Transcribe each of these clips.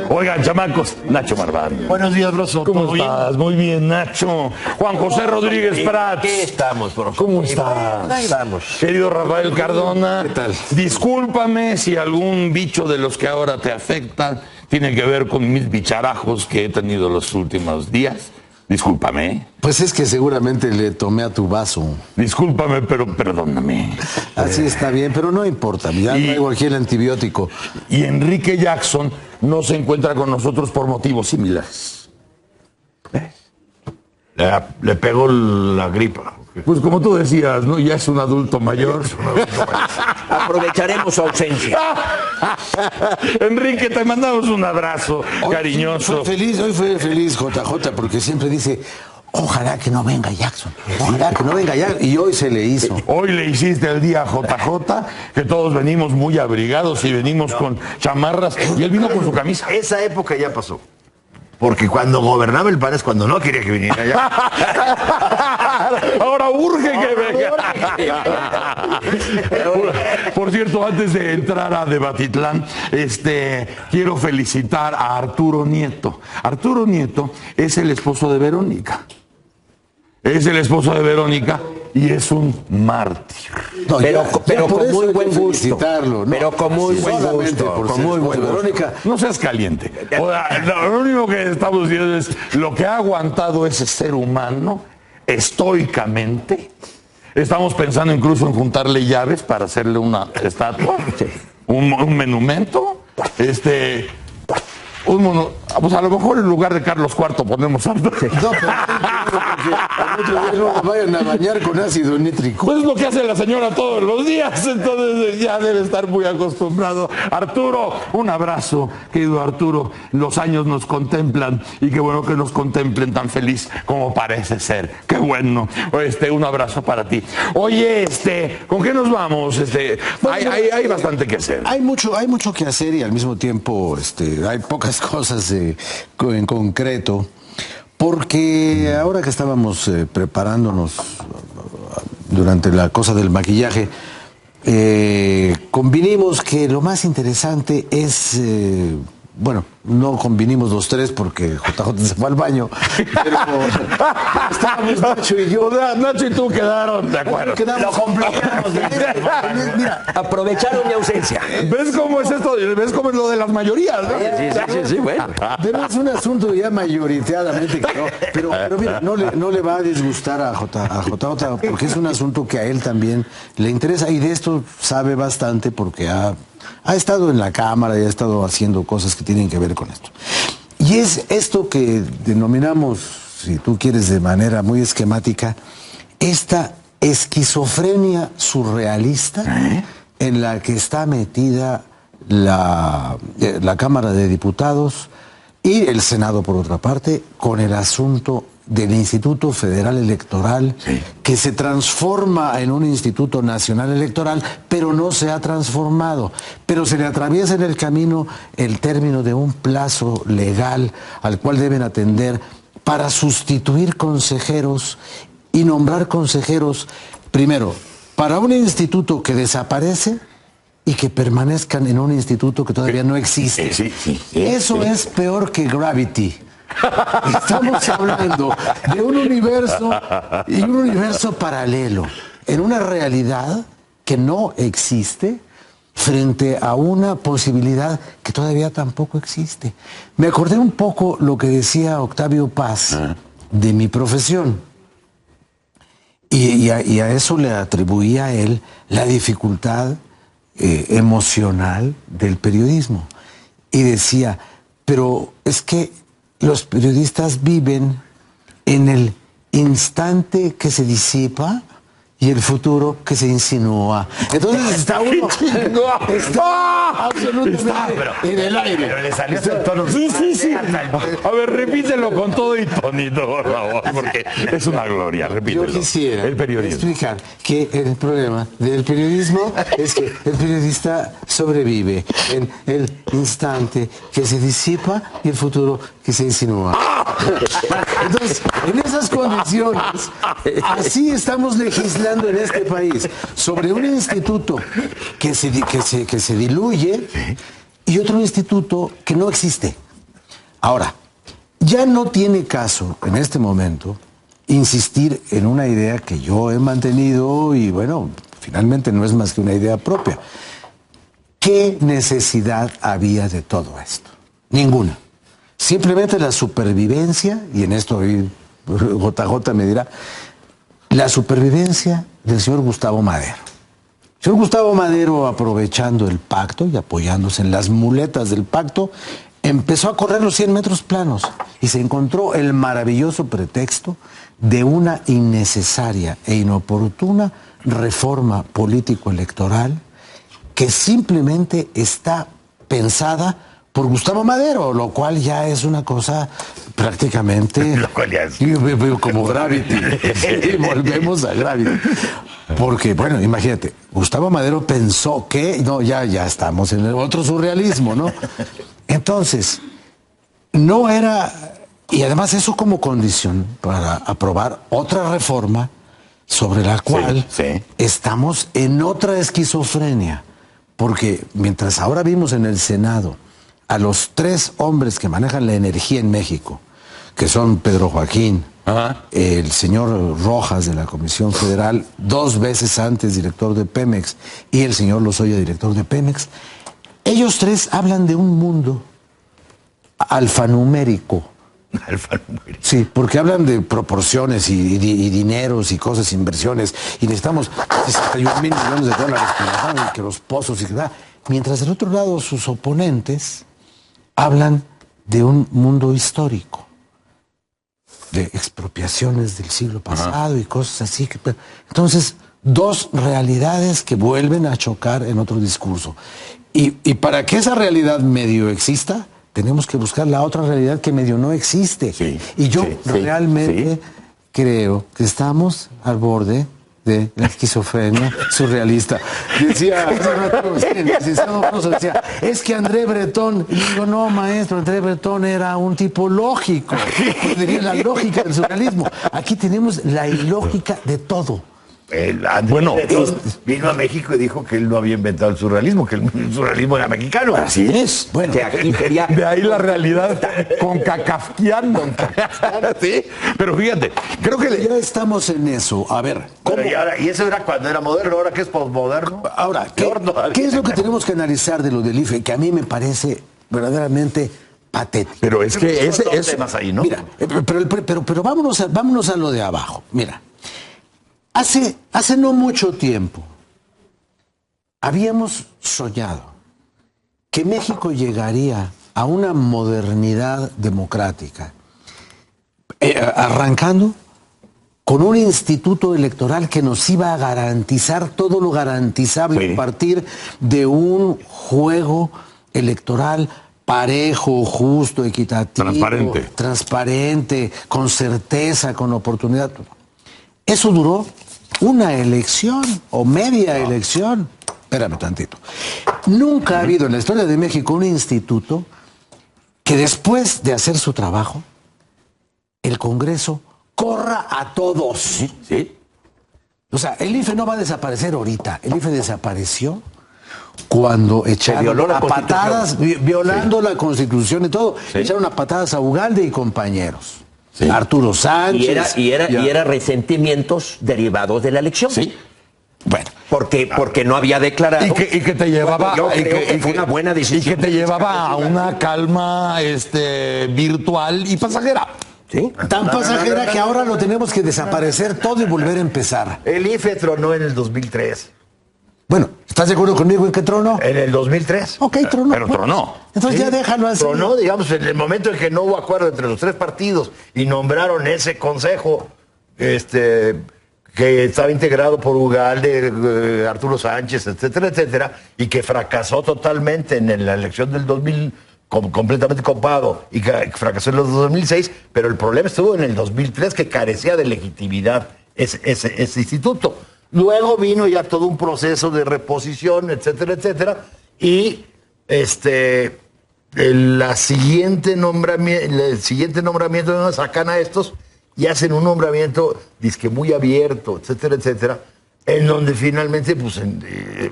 Oigan, chamacos, Nacho Marván. Buenos días, Broso. ¿Cómo estás? Muy bien, Nacho. Juan José Rodríguez Prats. ¿Qué estamos, Broso? ¿Cómo estás? Ahí vamos. Querido Rafael Cardona. ¿Qué tal? Discúlpame si algún bicho de los que ahora te afectan tiene que ver con mis bicharajos que he tenido los últimos días. Discúlpame. Pues es que seguramente le tomé a tu vaso. Discúlpame, pero perdóname. Así está bien, pero no importa. Ya traigo aquí el antibiótico. Y Enrique Jackson no se encuentra con nosotros por motivos similares. Le pegó la gripa. Pues como tú decías, ¿no? Ya es un adulto mayor. Aprovecharemos su ausencia. Enrique, te mandamos un abrazo cariñoso. Hoy fue feliz JJ porque siempre dice, ojalá que no venga Jackson, ojalá que no venga Jackson. Y hoy se le hizo. Hoy le hiciste el día a JJ, que todos venimos muy abrigados y venimos con chamarras, y él vino con su camisa. Esa época ya pasó. Porque cuando gobernaba el PAN es cuando no quería que viniera ya. Ahora urge que venga. Por cierto, antes de entrar a Debatitlán, quiero felicitar a Arturo Nieto. Arturo Nieto es el esposo de Verónica. Es el esposo de Verónica y es un mártir. No, pero por con eso muy hay buen que gusto. felicitarlo, ¿no? Pero con muy buen Solamente gusto. por Con ser muy buen esposo de gusto. Verónica. No seas caliente. O sea, lo único que estamos diciendo es lo que ha aguantado ese ser humano estoicamente. Estamos pensando incluso en juntarle llaves para hacerle una estatua, un monumento, pues a lo mejor en lugar de Carlos IV ponemos algo. No, pero no vayan a bañar con ácido nítrico. Pues es lo que hace la señora todos los días, entonces ya debe estar muy acostumbrado. Arturo, un abrazo, querido Arturo. Los años nos contemplan y qué bueno que nos contemplen tan feliz como parece ser. Qué bueno. Un abrazo para ti. Oye, ¿con qué nos vamos? Hay bastante que hacer. Hay mucho que hacer y al mismo tiempo hay pocas cosas en concreto. Porque ahora que estábamos preparándonos durante la cosa del maquillaje, convinimos que lo más interesante es, no convinimos los tres porque JJ se fue al baño, pero estábamos Nacho y yo. Nacho y tú quedaron de acuerdo. Lo completamos. Mira, Aprovecharon mi ausencia. ¿Ves cómo es esto? ¿Ves cómo es lo de las mayorías? ¿No? Sí, bueno. pero es un asunto ya mayoritariamente que no. Pero mira, no le va a disgustar a JJ porque es un asunto que a él también le interesa y de esto sabe bastante porque ha estado en la Cámara y ha estado haciendo cosas que tienen que ver con esto. Y es esto que denominamos, si tú quieres de manera muy esquemática, esta esquizofrenia surrealista en la que está metida la Cámara de Diputados y el Senado, por otra parte, con el asunto del Instituto Federal Electoral, que se transforma en un Instituto Nacional Electoral, pero no se ha transformado. Pero se le atraviesa en el camino el término de un plazo legal al cual deben atender para sustituir consejeros y nombrar consejeros, primero, para un instituto que desaparece y que permanezcan en un instituto que todavía no existe. Eso es peor que Gravity. Estamos hablando de un universo y un universo paralelo, en una realidad que no existe frente a una posibilidad que todavía tampoco existe. Me acordé un poco lo que decía Octavio Paz de mi profesión. Y a eso le atribuía a él la dificultad emocional del periodismo. Y decía, pero es que los periodistas viven en el instante que se disipa y el futuro que se insinúa. Entonces está uno absolutamente en el aire. Pero le salió el tono. Sí. A ver, repítelo con todo y tonito, por favor, porque es una gloria, repítelo. Yo quisiera el periodismo. explicar que el problema del periodismo es que el periodista sobrevive en el instante que se disipa y el futuro que se insinúa. Entonces, en esas condiciones, así estamos legislando en este país sobre un instituto que se diluye y otro instituto que no existe. Ahora, ya no tiene caso en este momento insistir en una idea que yo he mantenido y bueno, finalmente no es más que una idea propia. ¿Qué necesidad había de todo esto? Ninguna. Simplemente la supervivencia, y en esto JJ me dirá, la supervivencia del señor Gustavo Madero. El señor Gustavo Madero, aprovechando el pacto y apoyándose en las muletas del pacto, empezó a correr los 100 metros planos y se encontró el maravilloso pretexto de una innecesaria e inoportuna reforma político-electoral que simplemente está pensada por Gustavo Madero, lo cual ya es una cosa prácticamente... Lo cual ya es... como Gravity. Sí, volvemos a Gravity. Porque, bueno, imagínate, Gustavo Madero pensó que... No, ya estamos en el otro surrealismo, ¿no? Entonces, no era... Y además eso como condición para aprobar otra reforma sobre la cual estamos en otra esquizofrenia. Porque mientras ahora vimos en el Senado a los 3 hombres que manejan la energía en México, que son Pedro Joaquín, el señor Rojas de la Comisión Federal, 2 veces antes director de Pemex, y el señor Lozoya, director de Pemex, ellos 3 hablan de un mundo alfanumérico. Sí, porque hablan de proporciones y dineros y cosas, inversiones, y necesitamos 61 mil millones de dólares que los pozos y que da. Mientras del otro lado sus oponentes hablan de un mundo histórico, de expropiaciones del siglo pasado y cosas así. Entonces, 2 realidades que vuelven a chocar en otro discurso. Y para que esa realidad medio exista, tenemos que buscar la otra realidad que medio no existe. Y yo realmente creo que estamos al borde de la esquizofrenia surrealista. Decía, el licenciado Rosso decía, es que André Breton, y digo, no, maestro, André Breton era un tipo lógico, tenía la lógica del surrealismo. Aquí tenemos la ilógica de todo. Bueno, vino a México y dijo que él no había inventado el surrealismo, que el surrealismo era mexicano. Así es. Bueno, que aquí quería... De ahí la realidad con cacafquiano. Sí, pero fíjate, creo que ya estamos en eso. A ver, ¿cómo? Y eso era cuando era moderno, ahora que es posmoderno. Ahora, ¿qué es lo que tenemos que analizar de lo del IFE? Que a mí me parece verdaderamente patético. Pero es que ese es temas ahí, ¿no? Mira, pero vámonos a lo de abajo. Mira. Hace no mucho tiempo habíamos soñado que México llegaría a una modernidad democrática, arrancando con un instituto electoral que nos iba a garantizar todo lo garantizable a partir de un juego electoral parejo, justo, equitativo, transparente, con certeza, con oportunidad. Eso duró una elección o media elección. Espérame tantito. Nunca ha habido en la historia de México un instituto que después de hacer su trabajo, el Congreso corra a todos. Sí. O sea, el IFE no va a desaparecer ahorita. El IFE desapareció cuando echaron a patadas, violando la Constitución y todo. Echaron a patadas a Ugalde y compañeros. Arturo Sánchez. Y era resentimientos derivados de la elección. Bueno, porque no había declarado. Y que te llevaba. Yo creo que fue una buena decisión. Y que te llevaba a una calma virtual y pasajera. ¿Sí? Tan pasajera que ahora lo tenemos que desaparecer todo y volver a empezar. El IFE tronó en el 2003. Bueno, ¿estás de acuerdo conmigo en que tronó? En el 2003. Ok, tronó. Pero tronó. Entonces ya déjalo así. Tronó, digamos, en el momento en que no hubo acuerdo entre los 3 partidos y nombraron ese consejo, que estaba integrado por Ugalde, Arturo Sánchez, etcétera, etcétera, y que fracasó totalmente en la elección del 2000, completamente copado, y que fracasó en los 2006, pero el problema estuvo en el 2003, que carecía de legitimidad ese instituto. Luego vino ya todo un proceso de reposición, etcétera, etcétera, y el siguiente nombramiento sacan a estos y hacen un nombramiento disque muy abierto, etcétera, etcétera, en donde finalmente pues,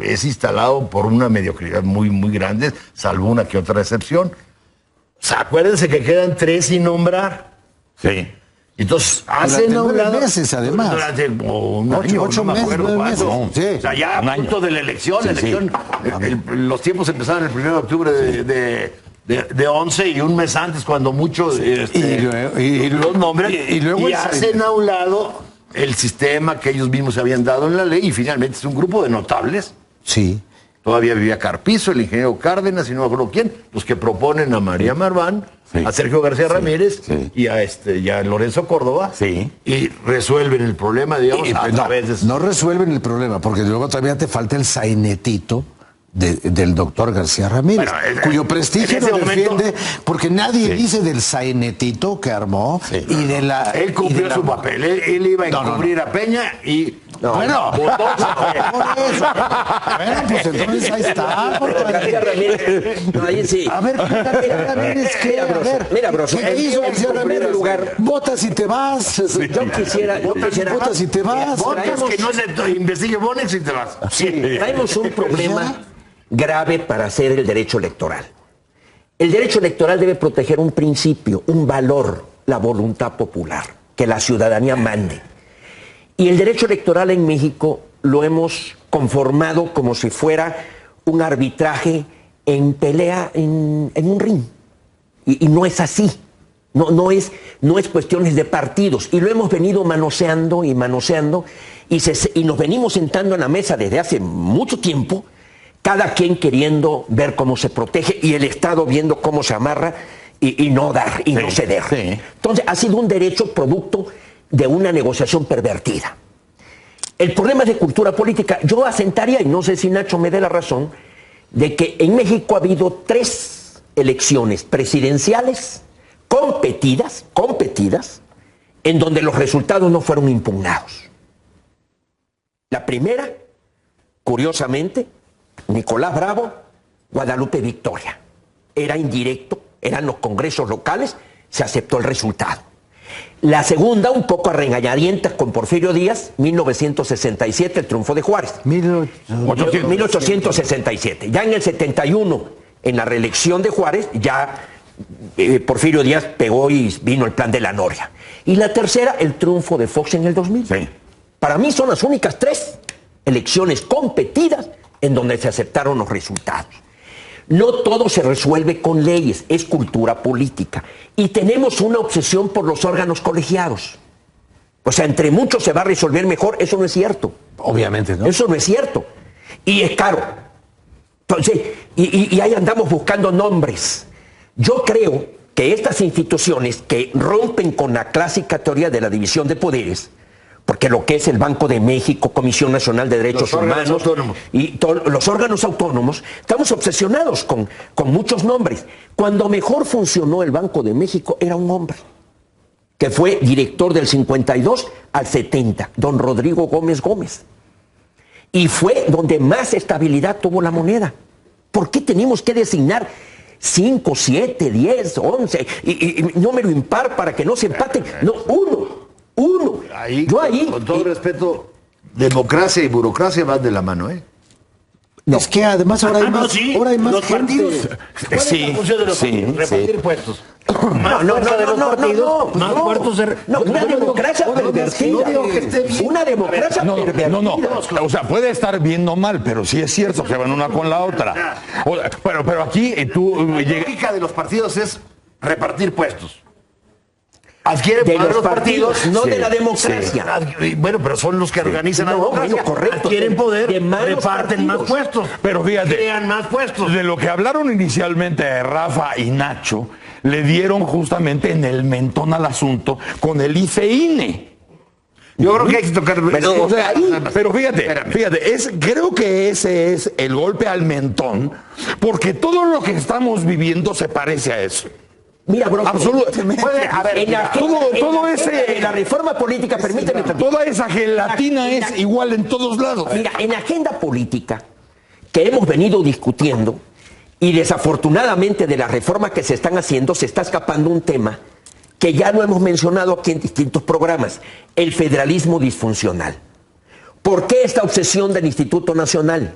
es instalado por una mediocridad muy, muy grande, salvo una que otra excepción. O sea, acuérdense que quedan 3 sin nombrar. Sí. Entonces, hacen a un 9 lado. meses, además. Durante un año, 8 no me meses, acuerdo 9 cuánto. meses. Sí. O sea, ya Un a año. punto de la elección. Sí, La elección los tiempos empezaron el 1 de octubre de 11 y un mes antes, cuando mucho, los nombres. y luego el hacen a un lado el sistema que ellos mismos habían dado en la ley y finalmente es un grupo de notables. Sí. Todavía vivía Carpizo, el ingeniero Cárdenas y no me acuerdo quién, los que proponen a María Marván, Sí. a Sergio García Ramírez sí. y a Lorenzo Córdoba Sí. y resuelven el problema, digamos, a través de No resuelven el problema, porque luego todavía te falta el sainetito del doctor García Ramírez, Bueno, cuyo prestigio en ese lo momento- defiende, porque nadie dice del sainetito que armó y de la... Él y de cumplió la- su papel, él iba a No, no, encubrir a Peña y Bueno, votó. por eso. Bueno, pues entonces ahí está. García Ramírez, no, ahí sí. A ver, García Ramírez, ¿qué? Mira, A broso, ver, mira, broso, ¿qué hizo García en primer Ramírez? lugar- Votas y te vas. Yo quisiera Votas y te vas. Votas que no se investigue Bonex y te vas. traemos un problema grave para hacer el derecho electoral. El derecho electoral debe proteger un principio, un valor, la voluntad popular, que la ciudadanía mande. Y el derecho electoral en México lo hemos conformado como si fuera un arbitraje en pelea en un ring. Y no es así. No es cuestiones de partidos. Y lo hemos venido manoseando y manoseando y nos venimos sentando en la mesa desde hace mucho tiempo, cada quien queriendo ver cómo se protege y el Estado viendo cómo se amarra y no dar y no ceder. sí. Entonces ha sido un derecho producto de una negociación pervertida. El problema es de cultura política. Yo asentaría, y no sé si Nacho me dé la razón, de que en México ha habido 3 elecciones presidenciales competidas, en donde los resultados no fueron impugnados. La primera, curiosamente, Nicolás Bravo, Guadalupe Victoria. Era indirecto, eran los congresos locales, se aceptó el resultado. La segunda, un poco a regañadientas con Porfirio Díaz, 1967, el triunfo de Juárez. 1867. Ya en el 71, en la reelección de Juárez, ya Porfirio Díaz pegó y vino el plan de la Noria. Y la tercera, el triunfo de Fox en el 2000. Sí. Para mí son las únicas 3 elecciones competidas en donde se aceptaron los resultados. No todo se resuelve con leyes, es cultura política. Y tenemos una obsesión por los órganos colegiados. O sea, entre muchos se va a resolver mejor, eso no es cierto. Obviamente, ¿no? Eso no es cierto. Y es caro. Entonces, y ahí andamos buscando nombres. Yo creo que estas instituciones que rompen con la clásica teoría de la división de poderes, porque lo que es el Banco de México, Comisión Nacional de Derechos Los órganos Humanos autónomos. y los órganos autónomos, estamos obsesionados con muchos nombres. Cuando mejor funcionó el Banco de México era un hombre, que fue director del 52 al 70, don Rodrigo Gómez Gómez. Y fue donde más estabilidad tuvo la moneda. ¿Por qué tenemos que designar 5, 7, 10, 11 y número impar para que no se empaten? No, uno. Yo ahí... Con todo respeto, democracia y burocracia van de la mano, ¿eh? Es que además ahora hay más, ahora hay más los gente. partidos. ¿Cuál es la función de los partidos? Repartir puestos. Más fuerza de los partidos, más puestos de... una democracia pervertida. Una democracia pervertida. No. O sea, puede estar viendo mal, pero sí es cierto, se van una con la otra. Pero aquí tú La llegas. lógica de los partidos es repartir puestos. Adquieren De poder los partidos, no sí, de la democracia. Bueno, pero son los que organizan la No, democracia. bueno, correcto. Adquieren poder, De malos reparten más partidos. puestos. Pero fíjate, crean más puestos. de lo que hablaron inicialmente Rafa y Nacho, le dieron justamente en el mentón al asunto con el IFE-INE. Yo creo que hay que tocar... Pero, o sea, pero Espérame. fíjate, creo que ese es el golpe al mentón, porque todo lo que estamos viviendo se parece a eso. Mira, bro, Absolutamente. a ver, Todo la reforma política, permíteme tantito. Toda esa gelatina es igual en todos lados. Mira, en la agenda política que hemos venido discutiendo, y desafortunadamente de las reformas que se están haciendo, se está escapando un tema que ya lo hemos mencionado aquí en distintos programas, el federalismo disfuncional. ¿Por qué esta obsesión del Instituto Nacional?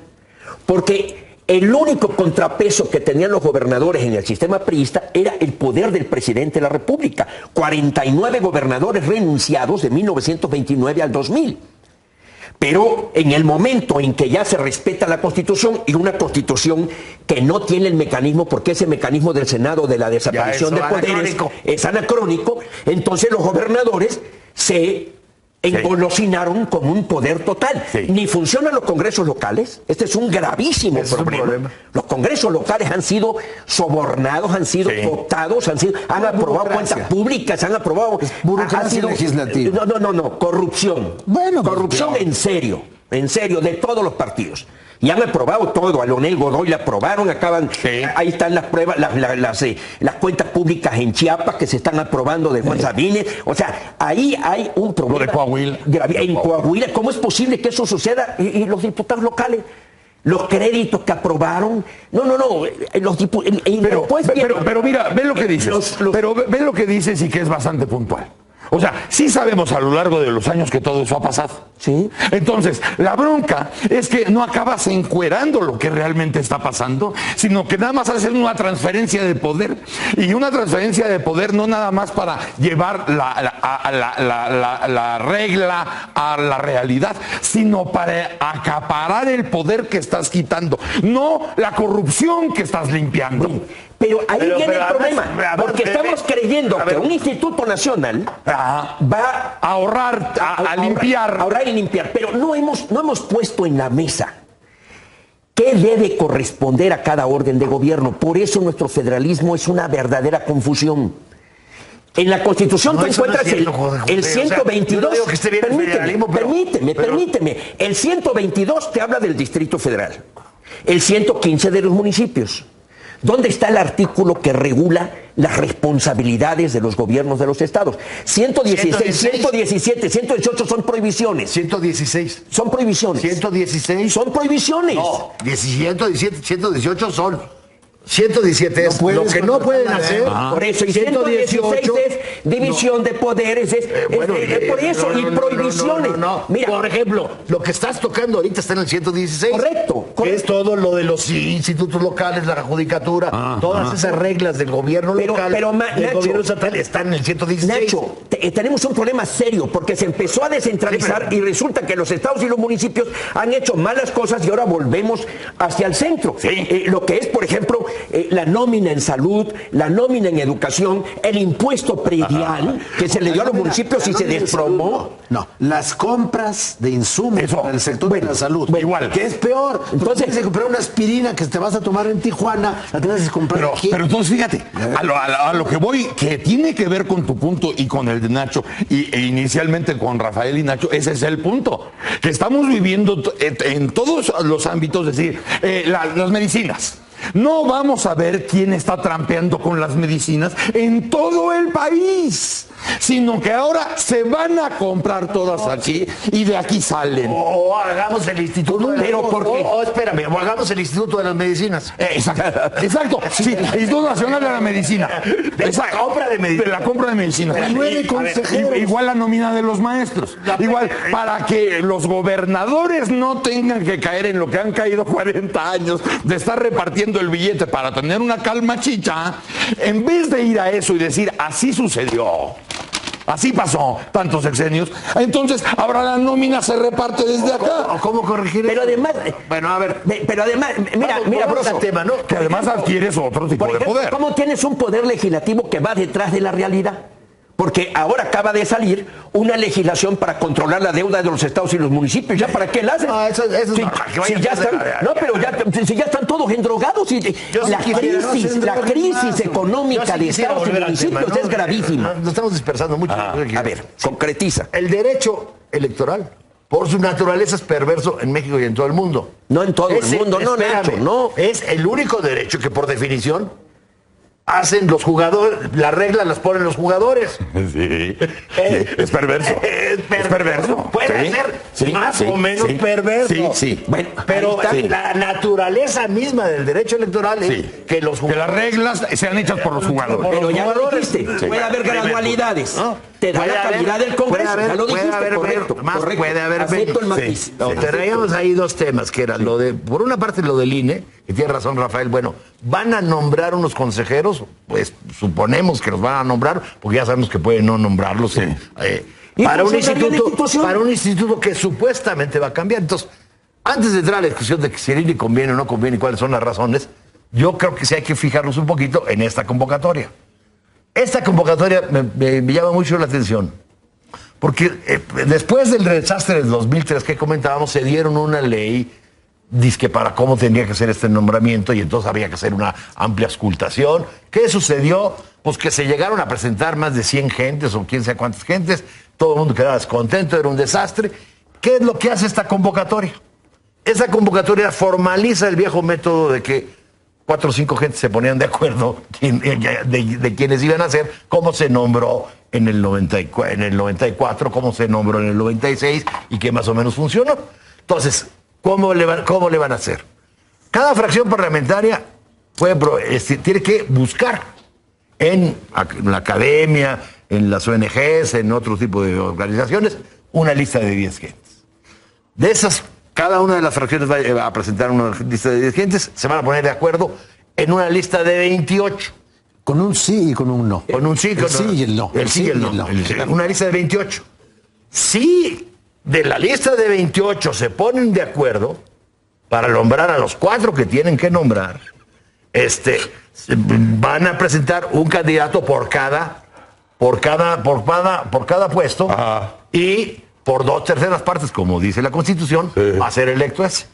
Porque el único contrapeso que tenían los gobernadores en el sistema priista era el poder del presidente de la República. 49 gobernadores renunciados de 1929 al 2000. Pero en el momento en que ya se respeta la Constitución, y una Constitución que no tiene el mecanismo, porque ese mecanismo del Senado de la desaparición de poderes es anacrónico, entonces los gobernadores se engolosinaron con un poder total. Ni funcionan los congresos locales. Este es un gravísimo problema. Los congresos locales han sido sobornados, han sido cooptados, han aprobado cuentas públicas, han aprobado burocracia legislativa. No, corrupción. Bueno, corrupción en serio, de todos los partidos. Y han aprobado todo, a Leonel Godoy le aprobaron, ahí están las pruebas, las cuentas públicas en Chiapas que se están aprobando de Juan Sabines. O sea, ahí hay un problema. Lo de Coahuila. En Coahuila, ¿cómo es posible que eso suceda? Y los diputados locales, los créditos que aprobaron, los diputados. Pero mira, ve lo que dices. Pero ve lo que dices y que es bastante puntual. O sea, sí sabemos a lo largo de los años que todo eso ha pasado. Sí. Entonces, la bronca es que no acabas encuerando lo que realmente está pasando, sino que nada más haces una transferencia de poder. Y una transferencia de poder no nada más para llevar la regla a la realidad, sino para acaparar el poder que estás quitando, no la corrupción que estás limpiando. Pero ahí viene el problema, porque estamos creyendo que un instituto nacional va a ahorrar, a limpiar. Ahorrar y limpiar, pero no hemos puesto en la mesa qué debe corresponder a cada orden de gobierno. Por eso nuestro federalismo es una verdadera confusión. En la Constitución tú encuentras el 122. Permíteme. El 122 te habla del Distrito Federal. El 115 de los municipios. ¿Dónde está el artículo que regula las responsabilidades de los gobiernos de los estados? 116, 117, 118 son prohibiciones. 116. Son prohibiciones. 116. Son prohibiciones. No, 117, 118 son. 117 es lo que no pueden hacer. Por eso, y 116 es división de poderes, por eso, y prohibiciones. Mira, por ejemplo, lo que estás tocando ahorita está en el 116. Correcto. Que es todo lo de los institutos locales, la judicatura, todas esas reglas del gobierno local, del gobierno estatal están en el 116. Nacho, tenemos un problema serio, porque se empezó a descentralizar y resulta que los estados y los municipios han hecho malas cosas y ahora volvemos hacia el centro. Lo que es, por ejemplo, la nómina en salud, la nómina en educación, el impuesto predial que se le dio a los municipios y se desplomó. No, las compras de insumos para el sector de la salud. Igual. Que es peor. Entonces, tienes que comprar una aspirina que te vas a tomar en Tijuana, la tienes que comprar aquí. Pero entonces, fíjate, a lo que voy, que tiene que ver con tu punto y con el de Nacho, e inicialmente con Rafael y Nacho, ese es el punto. Que estamos viviendo en todos los ámbitos, es decir, las medicinas. No vamos a ver quién está trampeando con las medicinas en todo el país, sino que ahora se van a comprar todas aquí y de aquí salen. O hagamos el instituto. Espérame, o hagamos el instituto de las medicinas. Exacto. Sí, el Instituto Nacional de la Medicina. De la compra de medicinas. De la compra de medicinas. Igual la nómina de los maestros. Igual para que los gobernadores no tengan que caer en lo que han caído 40 años de estar repartiendo el billete para tener una calma chicha, en vez de ir a eso y decir, así sucedió, así pasó tantos sexenios, entonces ahora la nómina se reparte desde acá. ¿Cómo corregir eso? Pero además, mira, Broso, tema, ¿no? Que además adquieres otro tipo de poder. ¿Cómo tienes un poder legislativo que va detrás de la realidad? Porque ahora acaba de salir una legislación para controlar la deuda de los estados y los municipios. ¿Ya para qué la hacen? Si ya están todos endrogados. La crisis económica de estados y municipios es gravísima. Nos estamos dispersando mucho. A ver, concretiza. El derecho electoral, por su naturaleza, es perverso en México y en todo el mundo. No en todo el mundo, no, Nacho, no. Es el único derecho que, por definición, hacen los jugadores, las reglas las ponen los jugadores. Sí. Es perverso. Es perverso. Puede ser más o menos perverso. Sí. Bueno, pero la naturaleza misma del derecho electoral es que los jugadores... Que las reglas sean hechas por los jugadores. Pero ya lo dijiste, puede haber gradualidades. ¿No? Te da la calidad del Congreso. Ya lo dijiste, correcto. Puede haber acepto el matiz. Traíamos ahí dos temas, que era lo de, por una parte lo del INE, que tiene razón Rafael, bueno, van a nombrar unos consejeros, pues suponemos que los van a nombrar, porque ya sabemos que pueden no nombrarlos. Para un instituto que supuestamente va a cambiar. Entonces, antes de entrar a la discusión de que si el INE conviene o no conviene y cuáles son las razones, yo creo que sí hay que fijarnos un poquito en esta convocatoria. Esta convocatoria me llama mucho la atención, porque después del desastre del 2003 que comentábamos, se dieron una ley dizque para cómo tendría que ser este nombramiento, y entonces había que hacer una amplia auscultación. ¿Qué sucedió? Pues que se llegaron a presentar más de 100 gentes o quién sabe cuántas gentes, todo el mundo quedaba descontento, era un desastre. ¿Qué es lo que hace esta convocatoria? Esa convocatoria formaliza el viejo método de que 4 o 5 gentes se ponían de acuerdo de quienes iban a ser, cómo se nombró en el 94, cómo se nombró en el 96 y que más o menos funcionó. Entonces, ¿cómo le van a hacer? Cada fracción parlamentaria tiene que buscar en la academia, en las ONGs, en otro tipo de organizaciones, una lista de 10 gentes. De esas, cada una de las fracciones va a presentar una lista de 10 gentes, se van a poner de acuerdo en una lista de 28. Con un sí y con un no. Con un sí, el sí y el no. El sí y el no. Una lista de 28. Si de la lista de 28 se ponen de acuerdo para nombrar a los 4 que tienen que nombrar, van a presentar un candidato por cada puesto. Ajá. Y por 2/3 partes, como dice la Constitución, va a ser electo ese.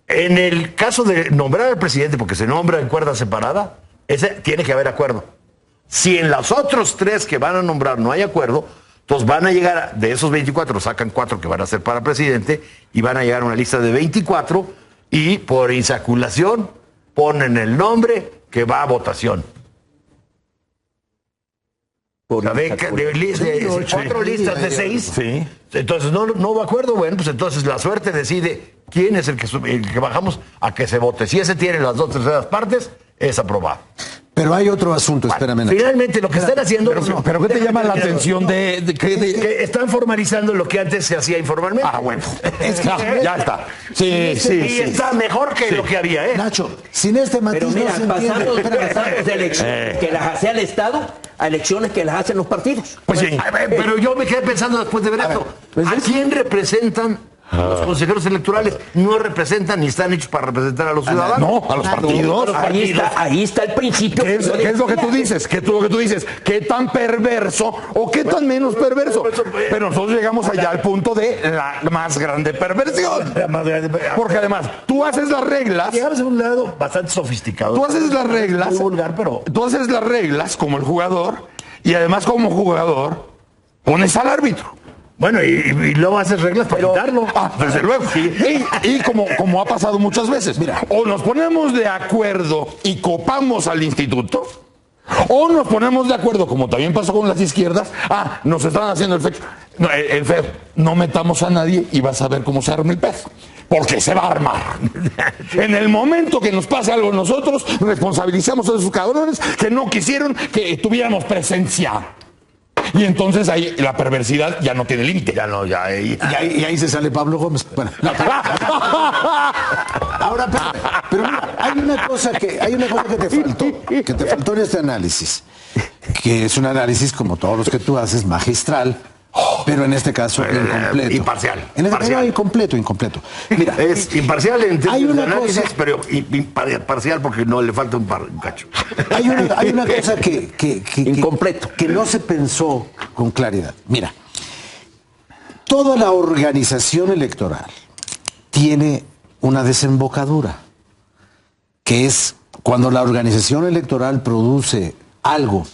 En el caso de nombrar al presidente, porque se nombra en cuerda separada, ese tiene que haber acuerdo. Si en los otros 3 que van a nombrar no hay acuerdo, entonces van a llegar, de esos 24, sacan 4 que van a ser para presidente, y van a llegar a una lista de 24, y por insaculación ponen el nombre que va a votación. Por 4 listas de 6. Sí. Entonces no hubo acuerdo. Bueno, pues entonces la suerte decide quién es el que bajamos a que se vote. Si ese tiene las 2/3 partes, es aprobado. Pero hay otro asunto, espérame. Finalmente lo que están haciendo... Pero ¿qué te llama la atención que están formalizando lo que antes se hacía informalmente. Ah, bueno. Ya está. Sí. Está mejor que lo que había, ¿eh? Nacho, sin este matiz. Pero mira, no pasamos de elecciones que las hace el Estado a elecciones que las hacen los partidos. Pues sí. Pero yo me quedé pensando después de ver esto. ¿A quién representan los consejeros electorales? No representan ni están hechos para representar a los ciudadanos. No, a los partidos. Ahí está el principio. ¿Qué es lo que tú dices? ¿Qué ¿Qué tan perverso o qué tan menos perverso? Pero nosotros llegamos allá al punto de la más grande perversión. Porque además, tú haces las reglas. Llegamos a un lado bastante sofisticado. Tú haces las reglas. Muy vulgar, pero... Tú haces las reglas como el jugador, y además como jugador pones al árbitro. Bueno, y luego haces reglas para quitarlo. Desde luego. Sí. Y como ha pasado muchas veces, mira, o nos ponemos de acuerdo y copamos al instituto, o nos ponemos de acuerdo, como también pasó con las izquierdas, nos están haciendo el FED. No metamos a nadie y vas a ver cómo se arma el pez. Porque se va a armar. En el momento que nos pase algo nosotros, responsabilizamos a esos cabrones que no quisieron que tuviéramos presencia. Y entonces ahí la perversidad ya no tiene límite. Y ahí se sale Pablo Gómez. Bueno, ahora, pero mira, hay una cosa que te faltó en este análisis, que es un análisis, como todos los que tú haces, magistral, pero en este caso incompleto. Imparcial. Incompleto. Mira, es imparcial en términos de análisis, cosa, pero parcial porque no le falta un cacho. Hay una cosa incompleto, que no se pensó con claridad. Mira, toda la organización electoral tiene una desembocadura, que es cuando la organización electoral produce algo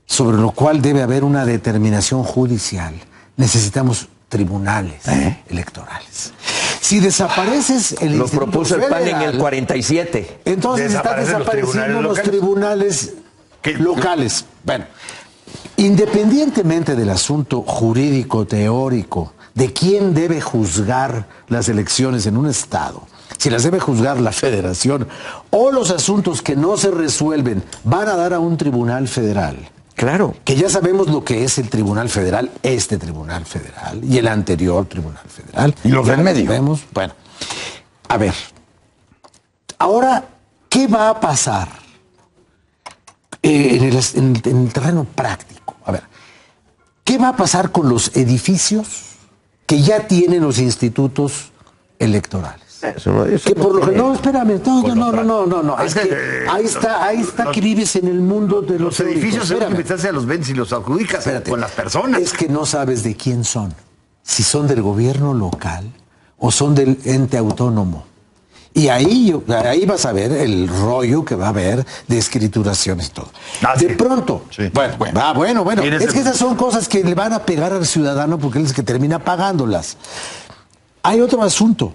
sobre lo cual debe haber una determinación judicial. Necesitamos tribunales electorales. Si desapareces el Lo propuso el PAN en el 47. Entonces están desapareciendo los tribunales locales. Bueno, independientemente del asunto jurídico, teórico, de quién debe juzgar las elecciones en un estado, si las debe juzgar la federación o los asuntos que no se resuelven van a dar a un tribunal federal. Claro. Que ya sabemos lo que es el Tribunal Federal, este Tribunal Federal y el anterior Tribunal Federal. Y los del medio. Sabemos. Bueno, a ver, ahora, ¿qué va a pasar en el terreno práctico? A ver, ¿qué va a pasar con los edificios que ya tienen los institutos electorales? Que por lo que no, espérame, no. Es que ahí está que vives en el mundo de los edificios. Espérame. En última instancia los vendes y los adjudicas. Espérate. Con las personas. Es que no sabes de quién son. Si son del gobierno local o son del ente autónomo. Y ahí vas a ver el rollo que va a haber de escrituraciones y todo. De pronto, sí. Bueno. Es que esas son cosas que le van a pegar al ciudadano porque él es el que termina pagándolas. Hay otro asunto.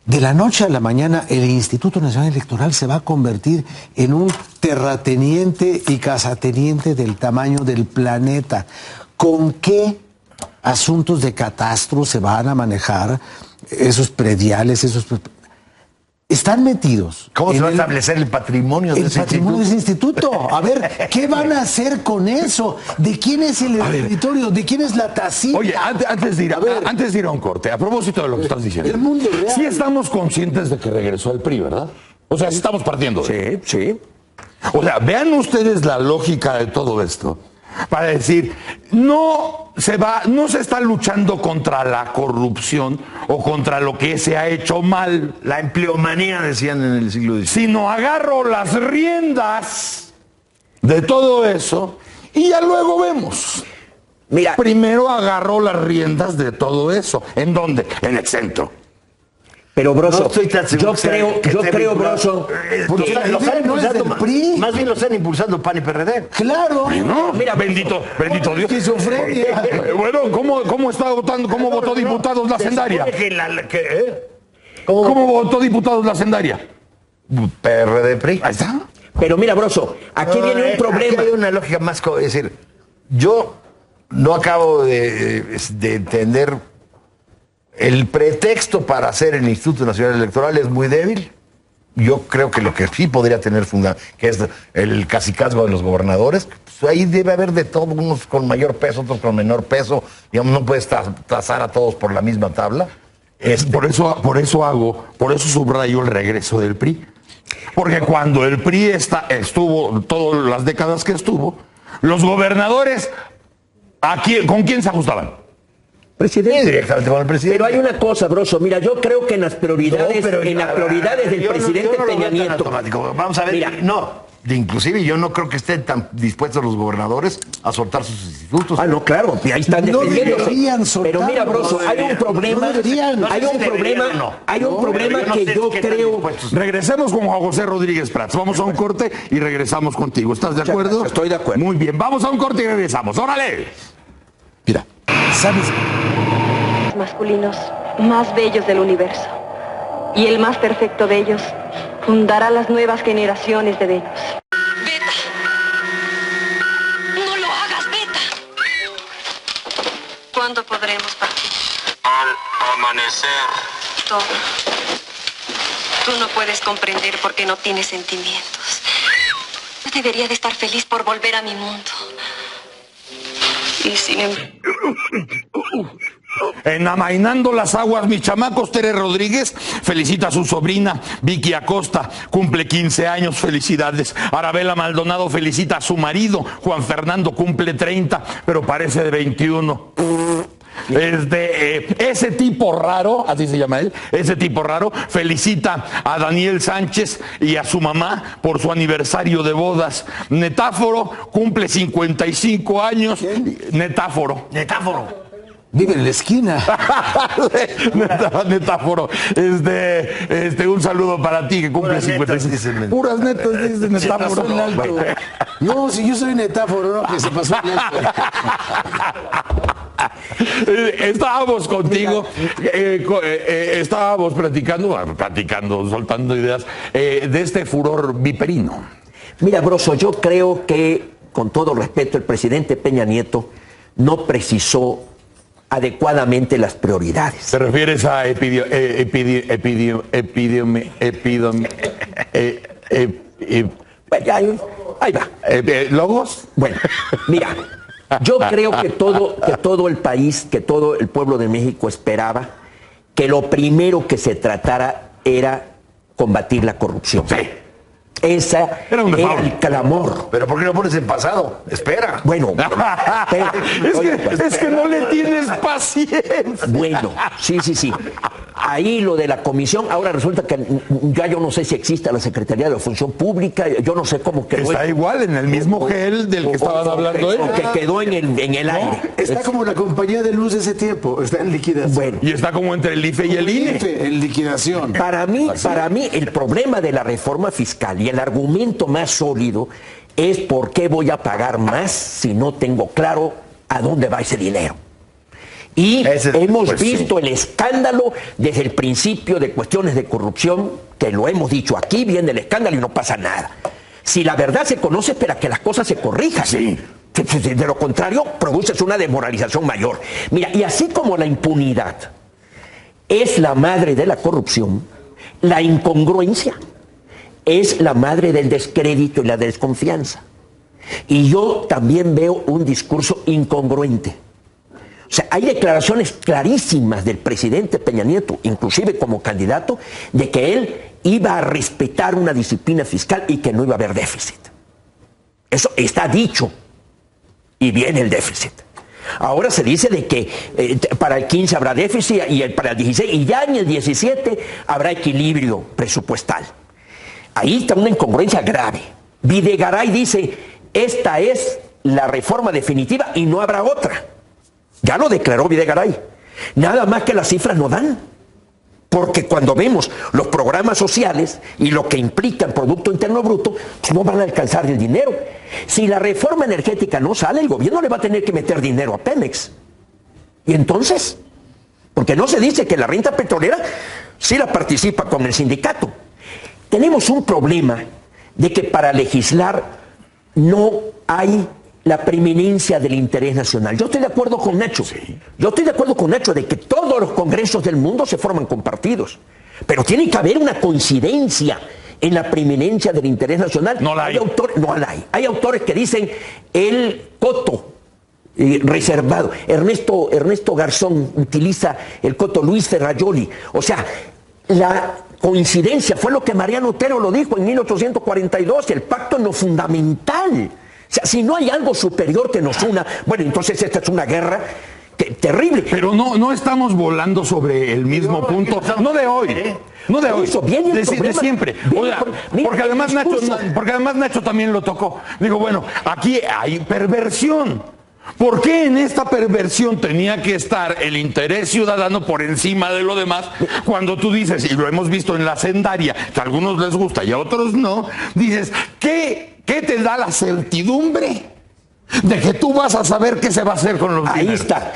De la noche a la mañana, el Instituto Nacional Electoral se va a convertir en un terrateniente y casateniente del tamaño del planeta. ¿Con qué asuntos de catastro se van a manejar esos prediales, están metidos? ¿Cómo se va a establecer el patrimonio de ese patrimonio de ese instituto? A ver, ¿qué van a hacer con eso? ¿De quién es el territorio? ¿De quién es la tacita? Oye, antes de ir a un corte, a propósito de lo que estás diciendo, el mundo real. Sí estamos conscientes de que regresó el PRI, ¿verdad? O sea, sí estamos partiendo de Sí. O sea, vean ustedes la lógica de todo esto. Para decir, no se está luchando contra la corrupción o contra lo que se ha hecho mal. La empleomanía, decían en el siglo XIX. Sino agarro las riendas de todo eso y ya luego vemos. Mira, Primero agarró las riendas de todo eso. ¿En dónde? En el centro. pero Broso, No estoy tan seguro yo creo, Broso, Porque que lo están impulsando PRI. Más bien lo están impulsando PAN y PRD. Claro. No, Mira, bendito Dios. Esquizofrenia. Bueno, ¿cómo está votando? ¿Cómo votó diputados la Sendaria? ¿Cómo? ¿Cómo votó diputados la Sendaria? PRD, PRI. Ahí está. pero mira, Broso, aquí viene un problema. Aquí hay una lógica más. Es decir, yo no acabo de entender. El pretexto para hacer el Instituto Nacional Electoral es muy débil. Yo creo que lo que sí podría tener que es el cacicazgo de los gobernadores. Pues ahí debe haber de todo, unos con mayor peso, otros con menor peso. Digamos, no puedes tasar a todos por la misma tabla. Por eso subrayo el regreso del PRI. Porque cuando el PRI estuvo, todas las décadas que estuvo, los gobernadores, ¿con quién se ajustaban? Presidente. Directamente con el presidente. Pero hay una cosa, Broso, mira, yo creo que en las prioridades, del presidente yo no lo Peña veo tan Nieto. automático. Vamos a ver, Mira, inclusive yo no creo que estén tan dispuestos los gobernadores a soltar sus institutos. no, claro, ahí están No defendiéndose. deberían soltarlo. Pero mira, Broso, hay un problema, No deberían. hay un problema yo no que sé yo qué tan creo. dispuestos. Regresemos con Juan José Rodríguez Prats. Vamos a un corte y regresamos contigo. ¿Estás de acuerdo? gracias, estoy de acuerdo. Muy bien, vamos a un corte y regresamos. ¡Órale! Mira, ¿sabes? Masculinos más bellos del universo. Y el más perfecto de ellos fundará las nuevas generaciones de Venus. Beta. No lo hagas, Beta. ¿Cuándo podremos partir? Al amanecer. Todo. Tú no puedes comprender por qué no tienes sentimientos. Yo debería de estar feliz por volver a mi mundo. Y sin embargo... En Amainando las Aguas, mis chamacos, Tere Rodríguez felicita a su sobrina Vicky Acosta, cumple 15 años, felicidades. Arabela Maldonado felicita a su marido, Juan Fernando, cumple 30, pero parece de 21. Ese tipo raro, así se llama él, ese tipo raro, felicita a Daniel Sánchez y a su mamá por su aniversario de bodas. Netáforo cumple 55 años. ¿Quién? Netáforo. Vive en la esquina. Netáforo. Un saludo para ti que cumple Puras netas, 55. dicen. Puras netas, dice Se Netáforo. pasó el alto. No, si yo soy netáforo, no, que se pasó el alto. Estábamos contigo, estábamos platicando, soltando ideas de este furor viperino. Mira, Broso, yo creo que, con todo respeto, el presidente Peña Nieto no precisó adecuadamente las prioridades. ¿Te refieres a Ahí va. logos? Bueno, mira, yo creo que todo el país, que todo el pueblo de México esperaba que lo primero que se tratara era combatir la corrupción. Sí. Esa Era el clamor. Pero ¿por qué no pones en pasado? Espera. Bueno, espera. Oye, pues, Es que no le tienes paciencia. bueno, sí. Ahí lo de la comisión, ahora resulta que ya yo no sé si existe la Secretaría de la Función Pública, yo no sé cómo quedó. Está igual, en el mismo gel del que estaban hablando o que quedó en el aire. Está como la compañía de luz de ese tiempo, está en liquidación. Bueno, Y está como entre el IFE y el INE. En liquidación. para mí el problema de la reforma fiscal y el argumento más sólido es por qué voy a pagar más si no tengo claro a dónde va ese dinero. Y hemos visto el escándalo desde el principio de cuestiones de corrupción, que lo hemos dicho aquí, viene el escándalo y no pasa nada. Si la verdad se conoce, espera que las cosas se corrijan. Sí. De lo contrario, produces una desmoralización mayor. Mira, y así como la impunidad es la madre de la corrupción, la incongruencia es la madre del descrédito y la desconfianza. Y yo también veo un discurso incongruente. O sea, hay declaraciones clarísimas del presidente Peña Nieto, inclusive como candidato, de que él iba a respetar una disciplina fiscal y que no iba a haber déficit. Eso está dicho. Y viene el déficit. Ahora se dice de que para el 15 habrá déficit y para el 16, y ya en el 17 habrá equilibrio presupuestal. Ahí está una incongruencia grave. Videgaray dice, esta es la reforma definitiva y no habrá otra. Ya lo declaró Videgaray. Nada más que las cifras no dan. Porque cuando vemos los programas sociales y lo que implica el Producto Interno Bruto, pues no van a alcanzar el dinero. Si la reforma energética no sale, el gobierno le va a tener que meter dinero a Pemex. Y entonces, porque no se dice que la renta petrolera sí la participa con el sindicato. Tenemos un problema de que para legislar no hay la preeminencia del interés nacional. Yo estoy de acuerdo con Nacho. Sí. Yo estoy de acuerdo con Nacho de que todos los congresos del mundo se forman con partidos. Pero tiene que haber una coincidencia en la preeminencia del interés nacional. No la hay. Hay autores que dicen el coto reservado. Ernesto Garzón utiliza el coto, Luis Ferrajoli. O sea, la coincidencia fue lo que Mariano Otero lo dijo en 1842, el pacto en lo fundamental. O sea, si no hay algo superior que nos una, bueno, entonces esta es una guerra terrible. Pero no estamos volando sobre el mismo punto. No de hoy. No de hoy. De siempre. Porque además Nacho también lo tocó. Digo, bueno, aquí hay perversión. ¿Por qué en esta perversión tenía que estar el interés ciudadano por encima de lo demás? Cuando tú dices, y lo hemos visto en la sendaria, que a algunos les gusta y a otros no, dices, ¿qué te da la certidumbre de que tú vas a saber qué se va a hacer con los dineros? Ahí está.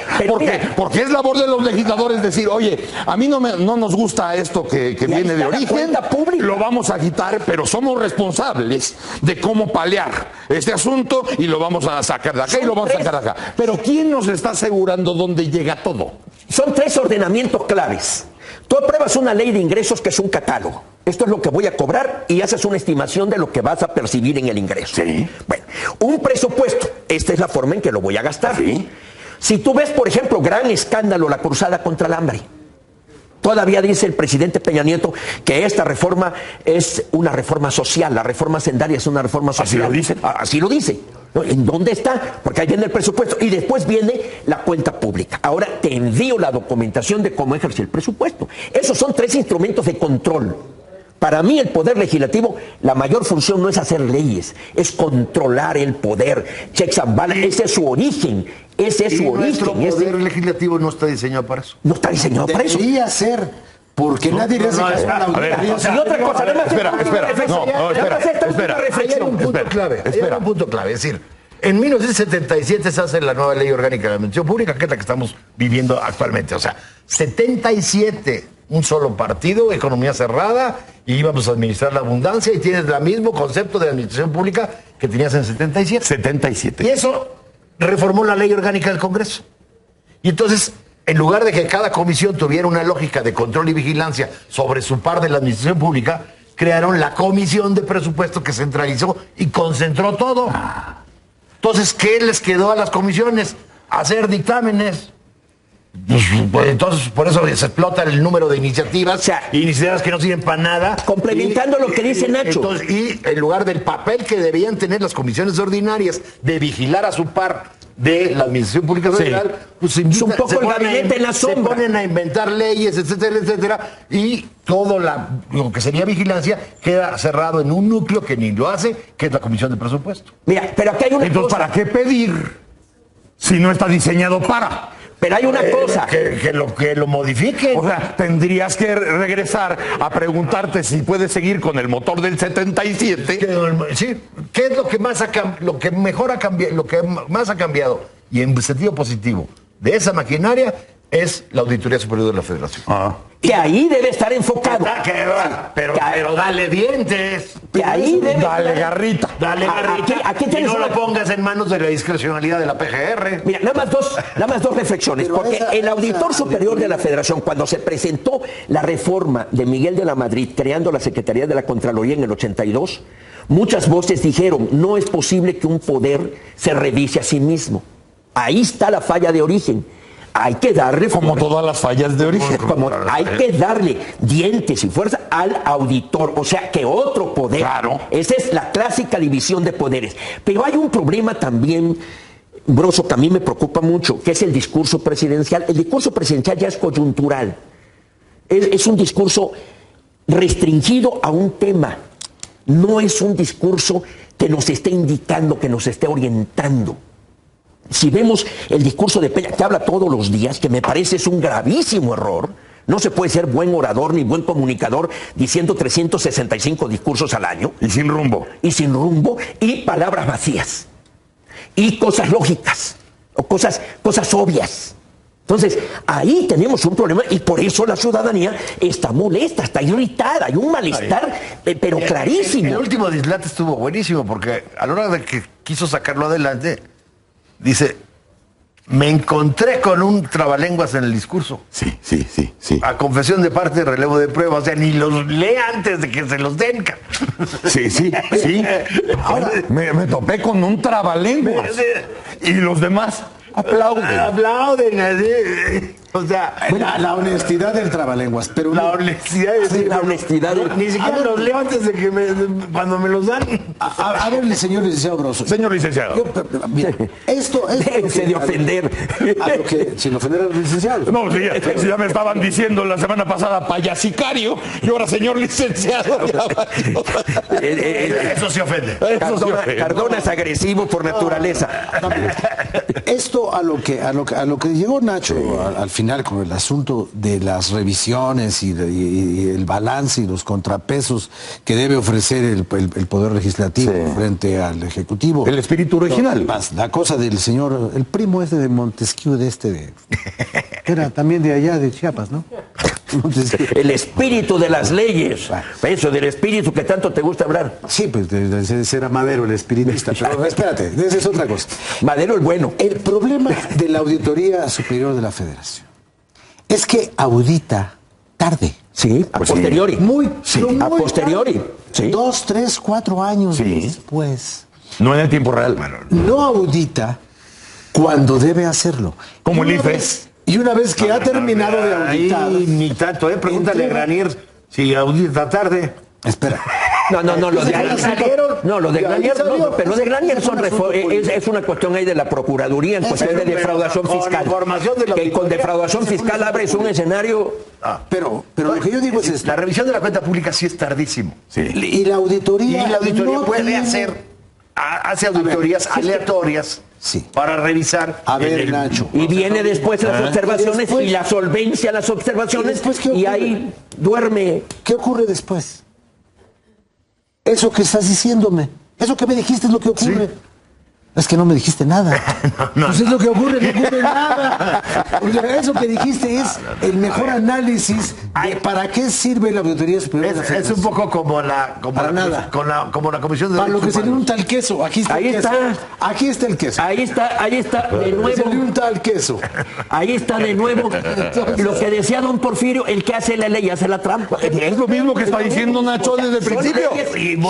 Porque es labor de los legisladores decir, oye, a mí no nos gusta esto que viene de origen, lo vamos a quitar, pero somos responsables de cómo paliar este asunto y lo vamos a sacar de acá y lo vamos a sacar de acá. Pero ¿quién nos está asegurando dónde llega todo? Son 3 ordenamientos claves. Tú apruebas una ley de ingresos que es un catálogo. Esto es lo que voy a cobrar y haces una estimación de lo que vas a percibir en el ingreso. Sí. Bueno, un presupuesto. Esta es la forma en que lo voy a gastar. Sí. Si tú ves, por ejemplo, gran escándalo, la cruzada contra el hambre. Todavía dice el presidente Peña Nieto que esta reforma es una reforma social, la reforma sendaria es una reforma social. ¿Así lo dice? Así lo dice. ¿En dónde está? Porque ahí viene el presupuesto y después viene la cuenta pública. Ahora te envío la documentación de cómo ejerce el presupuesto. Esos son 3 instrumentos de control. Para mí el poder legislativo, la mayor función no es hacer leyes, es controlar el poder. Checks and balances, ese es su origen. Ese es su origen. Nuestro poder legislativo no está diseñado para eso. No está diseñado para eso. Debería ser, porque nadie le hace caso a la auditoría. Y otra cosa, Espera. Hay un punto clave. Hay un punto clave. Es decir, en 1977 se hace la nueva ley orgánica de la administración pública, que es la que estamos viviendo actualmente. O sea, 77 un solo partido, economía cerrada, y íbamos a administrar la abundancia, y tienes el mismo concepto de administración pública que tenías en 77. 77. Y eso reformó la ley orgánica del Congreso. Y entonces, en lugar de que cada comisión tuviera una lógica de control y vigilancia sobre su par de la administración pública, crearon la comisión de presupuesto que centralizó y concentró todo. Entonces, ¿qué les quedó a las comisiones? Hacer dictámenes. Pues entonces, por eso se explota el número de iniciativas, O sea, iniciativas que no sirven para nada. Complementando lo que dice Nacho. Entonces, y en lugar del papel que debían tener las comisiones ordinarias de vigilar a su par de la Administración Pública Federal, pues Es un poco el gabinete en la se sombra. ponen a inventar leyes, etcétera, etcétera, y todo lo que sería vigilancia queda cerrado en un núcleo que ni lo hace, que es la Comisión de Presupuesto. Mira, pero aquí hay una Entonces, cosa. ¿para qué pedir si no está diseñado para? Pero hay una cosa. Que lo modifiquen. O sea, tendrías que regresar a preguntarte si puedes seguir con el motor del 77. Sí, ¿qué es lo que más lo que mejor ha cambiado, lo que más ha cambiado y en sentido positivo de esa maquinaria es la Auditoría Superior de la Federación? Que ahí debe estar enfocado. Pero dale dientes. Que ahí debe Dale estar. garrita. Dale garrita. Aquí y tienes no una- lo pongas en manos de la discrecionalidad de la PGR. Mira, nada más dos reflexiones, Pero porque esa- el auditor esa superior de la auditoría- Federación, cuando se presentó la reforma de Miguel de la Madrid creando la Secretaría de la Contraloría en el 82, muchas voces dijeron, no es posible que un poder se revise a sí mismo. Ahí está la falla de origen. Hay que darle, Como todas las fallas de origen. hay que darle dientes y fuerza al auditor, o sea, que otro poder. Claro. Esa es la clásica división de poderes. Pero hay un problema también, Broso, que a mí me preocupa mucho, que es el discurso presidencial. El discurso presidencial ya es coyuntural. Es un discurso restringido a un tema. No es un discurso que nos esté indicando, que nos esté orientando. Si vemos el discurso de Peña, que habla todos los días, que me parece es un gravísimo error, no se puede ser buen orador ni buen comunicador diciendo 365 discursos al año. Y sin rumbo. Y sin rumbo, y palabras vacías, y cosas lógicas, o cosas obvias. Entonces, ahí tenemos un problema y por eso la ciudadanía está molesta, está irritada, hay un malestar, pero clarísimo. El último dislate estuvo buenísimo porque a la hora de que quiso sacarlo adelante, dice, me encontré con un trabalenguas en el discurso. Sí. A confesión de parte, relevo de prueba. O sea, ni los lee antes de que se los den. Sí. Ahora, me topé con un trabalenguas. Y los demás aplauden. Aplauden así. O sea, La honestidad del trabalenguas, pero la honestidad es decir, La honestidad. Ni siquiera los leo antes de que cuando me los dan. a ver, señor licenciado Broso. Señor licenciado. Mira, esto Déjense de ofender. Sin ofender a los licenciados. No, si ya me estaban diciendo la semana pasada payasicario y ahora señor licenciado. Eso se ofende. Cardona es agresivo por naturaleza. Esto a lo que llegó Nacho al final con el asunto de las revisiones y el balance y los contrapesos que debe ofrecer el Poder Legislativo frente al Ejecutivo. El espíritu original. Más la cosa del señor, el primo de Montesquieu, que era también de allá, de Chiapas, ¿no? Montesquieu. El espíritu de las leyes. Eso, del espíritu que tanto te gusta hablar. Sí, pues ese era Madero, el espiritista. Pero espérate, esa es otra cosa. Madero el bueno. El problema de la Auditoría Superior de la Federación es que audita tarde. Sí, a posteriori. Pero muy a posteriori. tarde. Sí. 2, 3, 4 años Sí. después. No en el tiempo real. No audita cuando debe hacerlo. Como el Y una IFE. vez- Y una vez que ha terminado de auditar. Ahí, ni tanto, Pregúntale a entrega- Granier si audita tarde. Espera. No, lo de ahí salieron. No, lo de De ahí Granier, salió. no, pero lo de Granier son Es un asunto es una cuestión ahí de la Procuraduría en cuestión de pero defraudación con fiscal. información de la Que con auditoría, defraudación ese fue fiscal un abres un escenario. Pero lo que yo digo es esto. La revisión de la cuenta pública sí es tardísimo. Y la auditoría. Y la auditoría no puede tiene- hace auditorías aleatorias Sí. para revisar. A ver, en el- Nacho. Y viene después las observaciones después- y la solvencia a las observaciones ¿Y después qué y ocurre? ahí duerme. ¿Qué ocurre después? Eso que estás diciéndome. Eso que me dijiste es lo que ocurre. Es que no me dijiste nada. Pues es lo que ocurre, no ocurre nada. O sea, eso que dijiste es el mejor análisis de para qué sirve la Auditoría Superior de la Es Federación. un poco como la Comisión de Para lo que Derechos sería un Humanos. tal queso. Aquí está Ahí el queso. está. Aquí está el queso. Ahí está, de Sería nuevo. un tal queso. Ahí está de nuevo lo que decía don Porfirio, el que hace la ley hace la trampa. Es lo mismo que está diciendo Nacho desde el principio.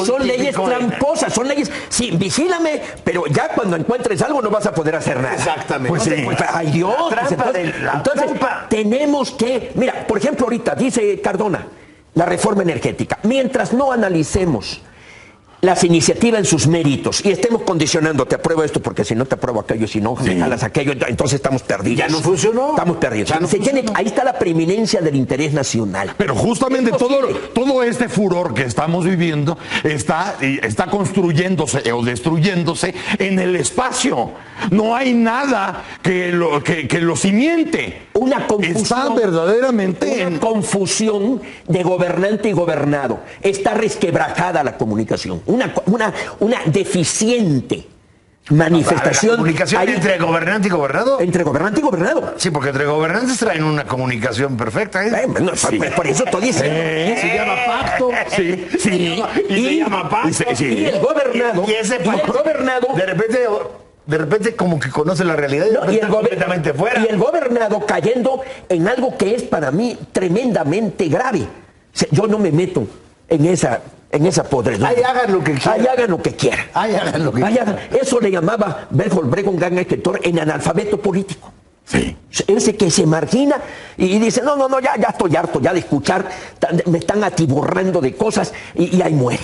Son leyes tramposas, son leyes. Sí, vigílame, pero ya cuando encuentres algo no vas a poder hacer nada. Exactamente. Pues sí. Ay Dios. Entonces, tenemos que. Mira, por ejemplo, ahorita dice Cardona, la reforma energética. Mientras no analicemos las iniciativas en sus méritos y estemos condicionando, te apruebo esto porque si no te apruebo aquello, si no me jalas aquello, entonces estamos perdidos. Ya no funcionó. Estamos perdidos. Ya no funcionó. Ahí está la preeminencia del interés nacional. Pero justamente todo este furor que estamos viviendo está construyéndose o destruyéndose en el espacio. No hay nada que lo cimiente. Una confusión. Está verdaderamente una confusión de gobernante y gobernado. Está resquebrajada la comunicación. Una deficiente manifestación. ¿La comunicación ahí, entre gobernante y gobernado? entre gobernante y gobernado. Sí, porque entre gobernantes traen una comunicación perfecta. Bueno, por eso estoy diciendo. Se llama pacto. Sí, sí. Y se llama pacto. Y el gobernado. Y ese país, gobernado. de repente como que conoce la realidad y, No, y está completamente fuera. Y el gobernado cayendo en algo que es para mí tremendamente grave. O sea, yo no me meto en esa podredumbre. Ahí hagan lo que quieran. Ahí hagan lo que quieran. Ahí hagan lo que Ahí hagan. Eso le llamaba Bertolt Brecht, un gran escritor, en analfabeto político. Sí. Ese que se margina y dice, no, ya estoy harto ya de escuchar, me están atiborrando de cosas y ahí muere.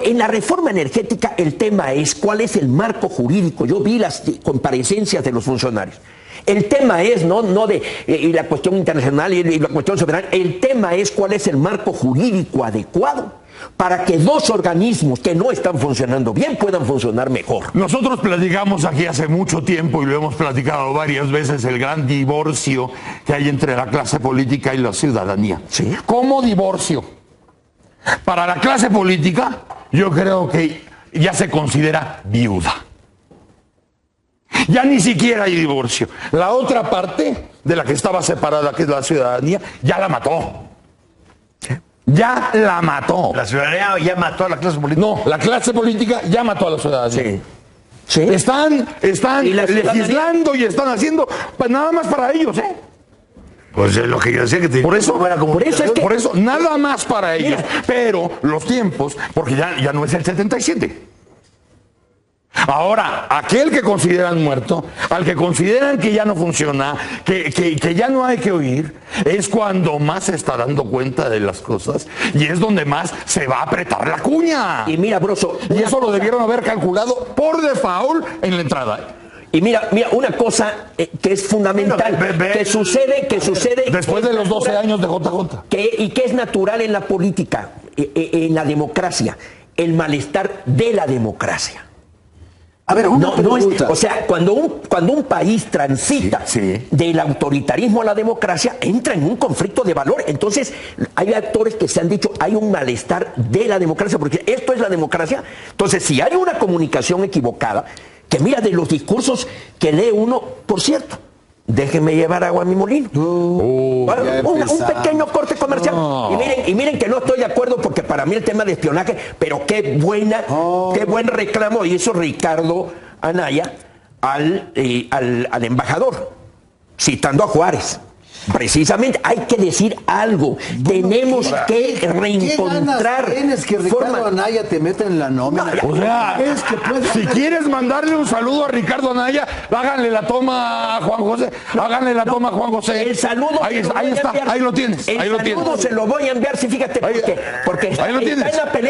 En la reforma energética el tema es cuál es el marco jurídico. Yo vi las comparecencias de los funcionarios. El tema es, no de y la cuestión internacional y la cuestión soberana, el tema es cuál es el marco jurídico adecuado para que dos organismos que no están funcionando bien puedan funcionar mejor. Nosotros platicamos aquí hace mucho tiempo y lo hemos platicado varias veces, el gran divorcio que hay entre la clase política y la ciudadanía. Sí. ¿Cómo divorcio? Para la clase política, yo creo que ya se considera viuda. Ya ni siquiera hay divorcio. La otra parte de la que estaba separada, que es la ciudadanía, ya la mató. Ya la mató. La ciudadanía ya mató a la clase política. No, la clase política ya mató a la ciudadanía. Sí. Sí. Están ¿Y la ciudadanía? legislando y están haciendo nada más para ellos, ¿eh? Pues es lo que yo decía que Por eso, buena comunicación. por eso, nada más para ellos. Pero los tiempos, porque ya no es el 77. Ahora, aquel que consideran muerto, al que consideran que ya no funciona, que ya no hay que oír, es cuando más se está dando cuenta de las cosas y es donde más se va a apretar la cuña. Y mira, Broso, Y eso lo debieron haber calculado por default en la entrada. y mira una cosa que es fundamental, Bueno, que sucede Después de los 12 años de JJ. y que es natural en la política, en la democracia, el malestar de la democracia. A ver, una pregunta. O sea, cuando un país transita Sí. del autoritarismo a la democracia, entra en un conflicto de valor. Entonces, hay actores que se han dicho, hay un malestar de la democracia, porque esto es la democracia. Entonces, si hay una comunicación equivocada, que mira de los discursos que lee uno, por cierto, déjenme llevar agua a mi molino. Bueno, ya un empezamos. pequeño corte comercial. No. Y miren que no estoy de acuerdo porque para mí el tema de espionaje, pero qué buen reclamo hizo Ricardo Anaya al embajador, citando a Juárez. Precisamente hay que decir algo. Tenemos que reencontrar ¿Qué ganas tienes que Ricardo Anaya te meta en la nómina? O sea, Es que puede si haber- quieres mandarle un saludo a Ricardo Anaya, háganle la toma a Juan José. Háganle la toma a Juan José. El saludo Ahí, se lo está, ahí voy a está, enviar. ahí lo tienes. El Ahí lo saludo tienes. se lo voy a enviar, sí, fíjate, porque ahí lo tienes.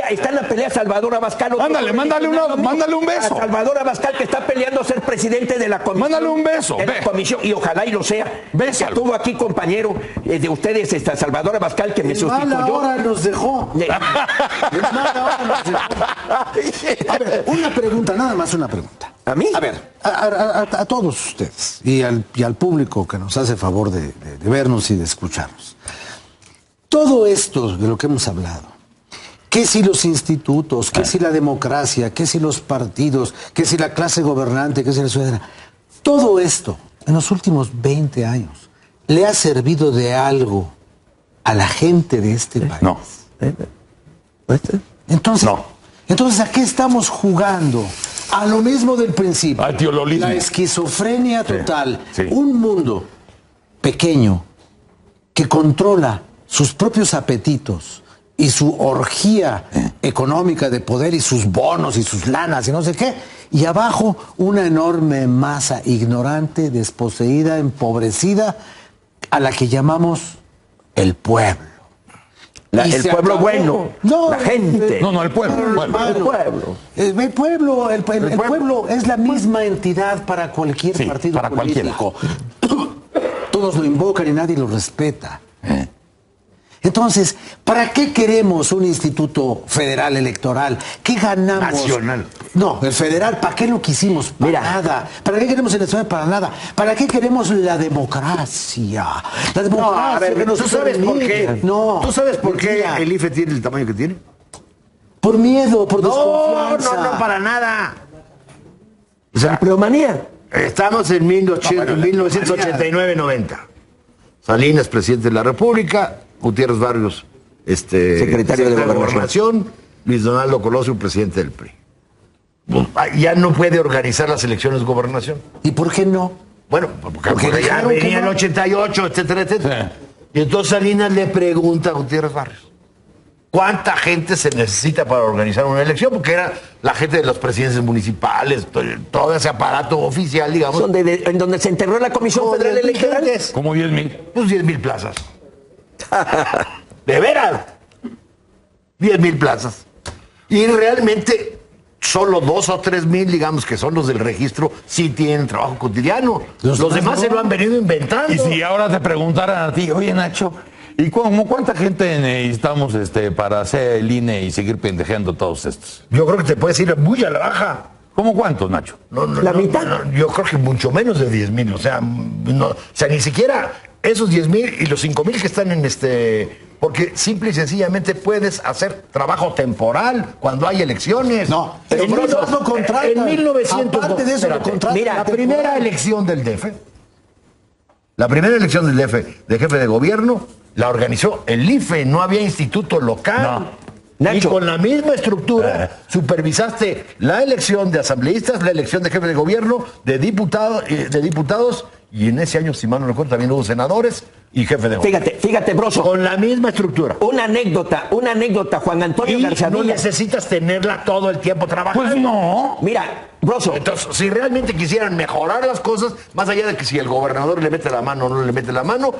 está en la pelea Salvador Abascal. otro Mándale un beso. A Salvador Abascal, que está peleando a ser presidente de la comisión. Mándale un beso, de la ve. comisión, y ojalá y lo sea. Bésalo. Estuvo aquí, compañero de ustedes, Salvador Abascal, que me En mala sustituyó. hora nos dejó. De- En mala hora nos dejó. A ver, una pregunta, nada más una pregunta. ¿A mí? A ver, a todos ustedes y al público que nos hace favor de vernos y de escucharnos. Todo esto de lo que hemos hablado, ¿Qué si los institutos? ¿Qué si la democracia? ¿Qué si los partidos? ¿Qué si la clase gobernante? ¿Qué si la ciudadanía? Todo esto, en los últimos 20 años, ¿le ha servido de algo a la gente de este país? No. Entonces, No. entonces, ¿a qué estamos jugando? A lo mismo del principio. Al tiololismo. La esquizofrenia total. sí. Un mundo pequeño que controla sus propios apetitos y su orgía económica de poder y sus bonos y sus lanas y no sé qué. Y abajo una enorme masa ignorante, desposeída, empobrecida, a la que llamamos el pueblo. El se pueblo acabó. bueno, No, la gente. No, el pueblo. El pueblo es la misma entidad para cualquier Sí, partido para político. Todos lo invocan y nadie lo respeta. Entonces, ¿para qué queremos un instituto federal electoral? ¿Qué ganamos? Nacional. No, el federal, ¿para qué lo quisimos? Para Mira. nada. ¿Para qué queremos el nacional? Para nada. ¿Para qué queremos la democracia? La democracia. No, a ver, que nos ¿tú sabes por qué? permite. No. ¿Tú sabes por qué mentira. el IFE tiene el tamaño que tiene? Por miedo, por No, desconfianza. no, para nada. O sea, pleomanía. Estamos en 1989-90. Salinas, presidente de la República, Gutiérrez Barrios, Secretario de Gobernación, Luis Donaldo Colosio, presidente del PRI. Pues, ya no puede organizar las elecciones de gobernación. ¿Y por qué no? Bueno, porque ya dijeron que venía el no. 88, etcétera, etcétera. Sí. Y entonces Salinas le pregunta a Gutiérrez Barrios, ¿cuánta gente se necesita para organizar una elección? Porque era la gente de los presidentes municipales, todo ese aparato oficial, digamos. En donde se enterró la Comisión Como Federal 10,000 Electoral. gentes. Como 10,000. Pues 10,000 plazas. ¿De veras? 10,000 plazas. Y realmente solo 2 o 3,000, digamos, que son los del registro, sí tienen trabajo cotidiano. Los demás se lo han venido inventando. Y si ahora te preguntaran a ti, oye Nacho, ¿y cuánta gente necesitamos para hacer el INE y seguir pendejeando todos estos? Yo creo que te puedes ir muy a la baja. ¿Cómo cuántos, Nacho? La mitad. Yo creo que mucho menos de 10,000. O sea, ni siquiera esos 10,000 y los 5,000 que están en porque simple y sencillamente puedes hacer trabajo temporal cuando hay elecciones. No, pero en, por eso lo contratan. en 1900. Aparte de eso, lo contratan. Mira, la temporal. primera elección del DF, la primera elección del DF de jefe de gobierno, la organizó el IFE, no había instituto local. No. Y Nacho. con la misma estructura supervisaste la elección de asambleístas, la elección de jefe de gobierno, de diputados, y en ese año, si mal no recuerdo, también hubo senadores y jefe de gobierno. Fíjate, Broso. Con la misma estructura. Una anécdota, Juan Antonio Y García no Villa. necesitas tenerla todo el tiempo trabajando. Pues no. Mira, Broso, Entonces, si realmente quisieran mejorar las cosas, más allá de que si el gobernador le mete la mano o no le mete la mano,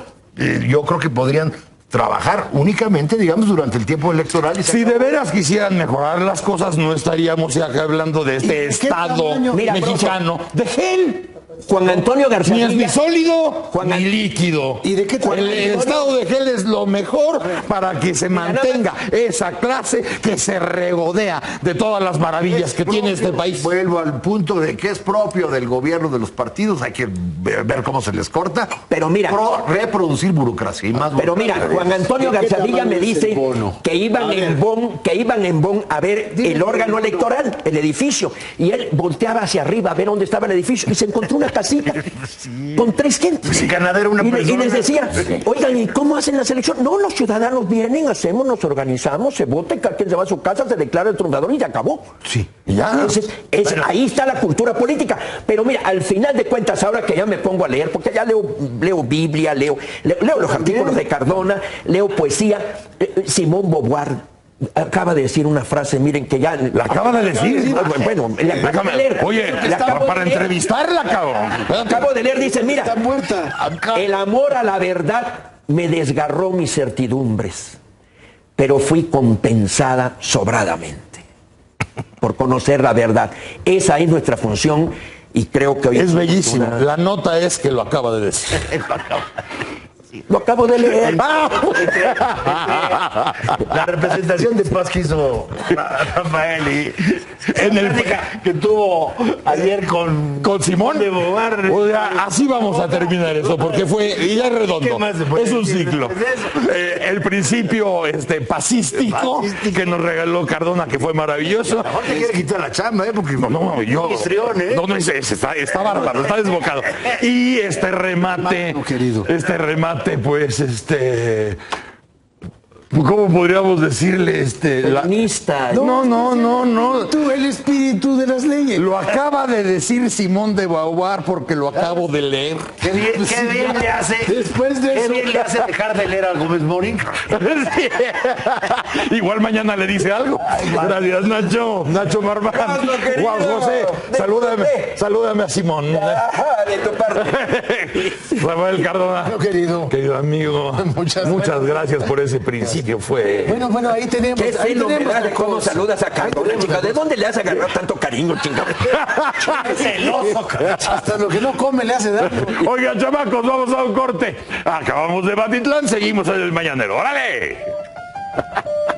yo creo que podrían trabajar únicamente, digamos, durante el tiempo electoral. Y Si de veras quisieran mejorar las cosas, no estaríamos ya acá hablando de este ¿Y de qué estado tamaño? Mira, mexicano de gel. Juan Antonio García Ni es ni Villa. sólido Juan ni An- líquido. ¿Y de qué tamaño? El estado de gel es lo mejor para que se mantenga esa clase que se regodea de todas las maravillas que tiene este país. Vuelvo al punto de que es propio del gobierno de los partidos, hay que ver cómo se les corta. Pero mira- reproducir burocracia y más Pero mira, Juan Antonio ¿De qué García Villa tamaño me es el dice bono? que iban en Bonn a ver el órgano electoral, el edificio, y él volteaba hacia arriba a ver dónde estaba el edificio y se encontró una casita con 3 gentes. Sí, ganadera una y persona. les decía, oigan, ¿y cómo hacen la selección? No, los ciudadanos vienen, nos organizamos, se vota, y cada quien se va a su casa, se declara el triunfador y se acabó. Sí, ya. Entonces, ahí está la cultura política. Pero mira, al final de cuentas, ahora que ya me pongo a leer, porque ya leo Biblia, leo los artículos de Cardona, leo poesía, Simón Beauvoir acaba de decir una frase, miren que ya... ¿La acaba de decir? Bueno, la acabo de Déjame. leer. Oye, La acabo para de leer. entrevistarla, cabrón. Acabo de leer, dice, mira, Está muerta. el amor a la verdad me desgarró mis certidumbres, pero fui compensada sobradamente por conocer la verdad. Esa es nuestra función y creo que hoy Es bellísimo. una- La nota es que lo acaba de decir. Lo acabo de leer. La representación de paz que hizo Rafael y En el- que tuvo ayer con Simón. de Bobar. O sea, así vamos a terminar eso, porque fue, y ya es redondo, ¿Qué más se puede es un decir ciclo. después de El principio pacístico que nos regaló Cardona, que fue maravilloso. Mejor te quiere quitar la chamba, porque No, yo. histrión, ¿eh? No, está bárbaro, está desbocado. Y este remate, Mano, querido. pues, ¿cómo podríamos decirle? Feminista. No. Tú, el espíritu de las leyes. Lo acaba de decir Simón de Beauvoir porque lo acabo de leer. qué bien le hace. Después de qué eso- bien le hace dejar de leer a Gómez Morín. Sí. Igual mañana le dice algo. Gracias, Nacho. Nacho Marmán. Juan José, salúdame a Simón. Ajá, de tu parte. Rafael Cardona. Querido. Querido amigo. Muchas gracias por ese principio. Fue. Bueno, ahí tenemos. Qué ahí fenomenal tenemos de cómo cosa. saludas a Cardona, chica. ¿De dónde le has agarrado tanto cariño, chica? Celoso, Hasta lo que no come le hace daño. Oigan, chamacos, vamos a un corte. Acabamos de Batitlán, seguimos en el Mañanero. ¡Órale!